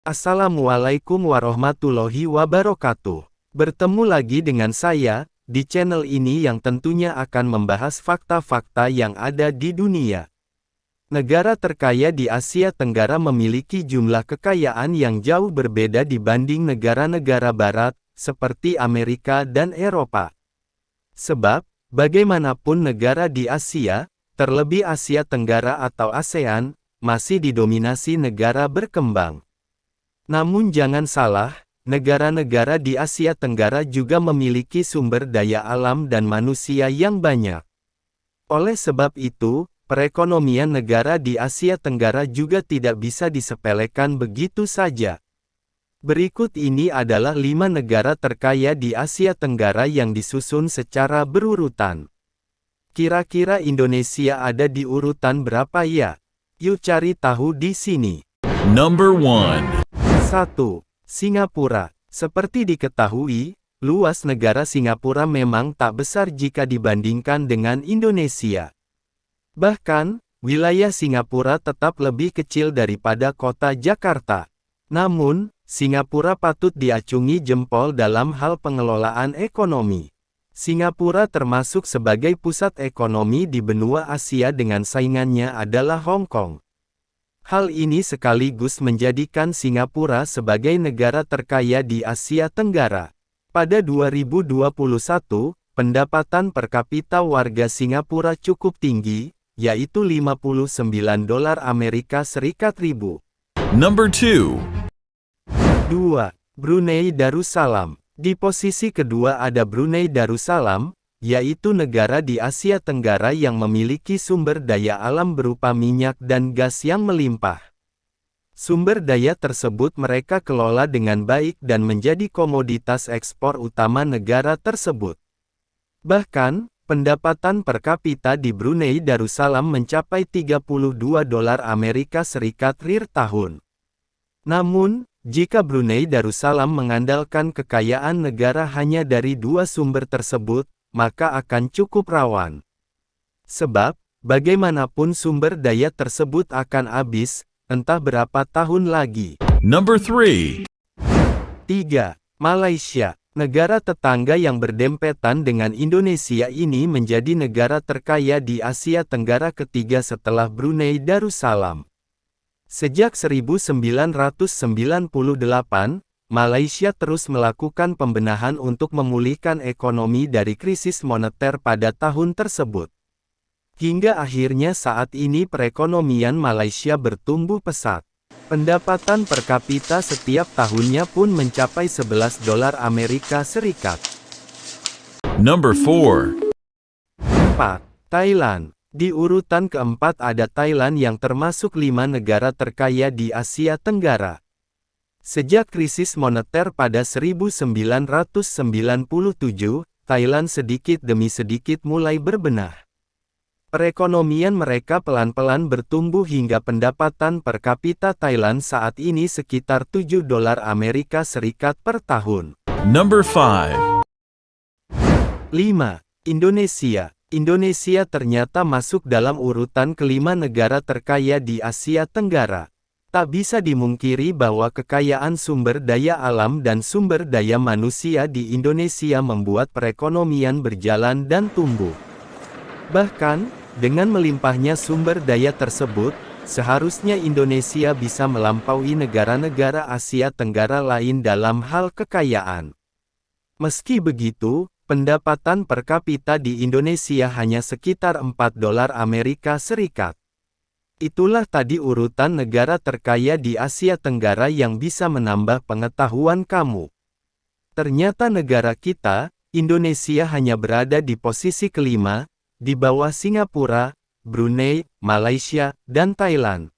Assalamualaikum warahmatullahi wabarakatuh. Bertemu lagi dengan saya, di channel ini yang tentunya akan membahas fakta-fakta yang ada di dunia. Negara terkaya di Asia Tenggara memiliki jumlah kekayaan yang jauh berbeda dibanding negara-negara barat, seperti Amerika dan Eropa. Sebab, bagaimanapun negara di Asia, terlebih Asia Tenggara atau ASEAN, masih didominasi negara berkembang. Namun jangan salah, negara-negara di Asia Tenggara juga memiliki sumber daya alam dan manusia yang banyak. Oleh sebab itu, perekonomian negara di Asia Tenggara juga tidak bisa disepelekan begitu saja. Berikut ini adalah 5 negara terkaya di Asia Tenggara yang disusun secara berurutan. Kira-kira Indonesia ada di urutan berapa ya? Yuk cari tahu di sini. Number 1. 1. Singapura. Seperti diketahui, luas negara Singapura memang tak besar jika dibandingkan dengan Indonesia. Bahkan, wilayah Singapura tetap lebih kecil daripada kota Jakarta. Namun, Singapura patut diacungi jempol dalam hal pengelolaan ekonomi. Singapura termasuk sebagai pusat ekonomi di benua Asia dengan saingannya adalah Hong Kong. Hal ini sekaligus menjadikan Singapura sebagai negara terkaya di Asia Tenggara. Pada 2021, pendapatan per kapita warga Singapura cukup tinggi, yaitu $59 Number 2. 2. Brunei Darussalam. Di posisi kedua ada Brunei Darussalam, yaitu negara di Asia Tenggara yang memiliki sumber daya alam berupa minyak dan gas yang melimpah. Sumber daya tersebut mereka kelola dengan baik dan menjadi komoditas ekspor utama negara tersebut. Bahkan, pendapatan per kapita di Brunei Darussalam mencapai $32 per tahun. Namun, jika Brunei Darussalam mengandalkan kekayaan negara hanya dari 2 sumber tersebut, maka akan cukup rawan. Sebab, bagaimanapun sumber daya tersebut akan habis, entah berapa tahun lagi. Number 3. 3. Malaysia. Negara tetangga yang berdempetan dengan Indonesia ini menjadi negara terkaya di Asia Tenggara ketiga setelah Brunei Darussalam. Sejak 1998, Malaysia terus melakukan pembenahan untuk memulihkan ekonomi dari krisis moneter pada tahun tersebut. Hingga akhirnya saat ini perekonomian Malaysia bertumbuh pesat. Pendapatan per kapita setiap tahunnya pun mencapai $11. Number 4. 4. Thailand. Di urutan keempat ada Thailand yang termasuk 5 negara terkaya di Asia Tenggara. Sejak krisis moneter pada 1997, Thailand sedikit demi sedikit mulai berbenah. Perekonomian mereka pelan-pelan bertumbuh hingga pendapatan per kapita Thailand saat ini sekitar $7 per tahun. Number 5. 5. Indonesia. Indonesia ternyata masuk dalam urutan kelima negara terkaya di Asia Tenggara. Tak bisa dimungkiri bahwa kekayaan sumber daya alam dan sumber daya manusia di Indonesia membuat perekonomian berjalan dan tumbuh. Bahkan, dengan melimpahnya sumber daya tersebut, seharusnya Indonesia bisa melampaui negara-negara Asia Tenggara lain dalam hal kekayaan. Meski begitu, pendapatan per kapita di Indonesia hanya sekitar $4. Itulah tadi urutan negara terkaya di Asia Tenggara yang bisa menambah pengetahuan kamu. Ternyata negara kita, Indonesia hanya berada di posisi kelima, di bawah Singapura, Brunei, Malaysia, dan Thailand.